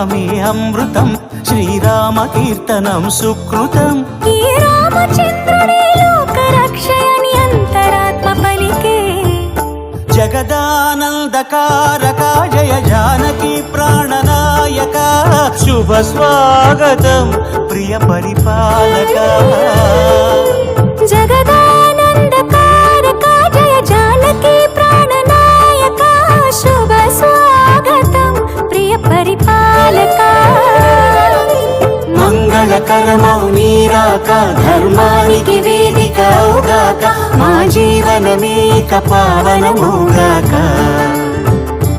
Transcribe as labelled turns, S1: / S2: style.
S1: నామమే అమృతం, శ్రీరామ కీర్తనం సుకృతం.
S2: ఈ రామచంద్రుడే లోక రక్షయని అంతరాత్మ పలికే.
S1: జగదానందకారక జయ జానకి ప్రాణనాయక, శుభ స్వాగతం ప్రియ పరిపాలక.
S2: జగదానందకారక జయ జానకి ప్రాణనాయక, శుభ స్వాగతం ప్రియ పరిపాలక.
S1: మంగళకరమౌ నీరాక, ధర్మానికి వేదిక అవుగాక, మా జీవనమేక పావనమౌగాక.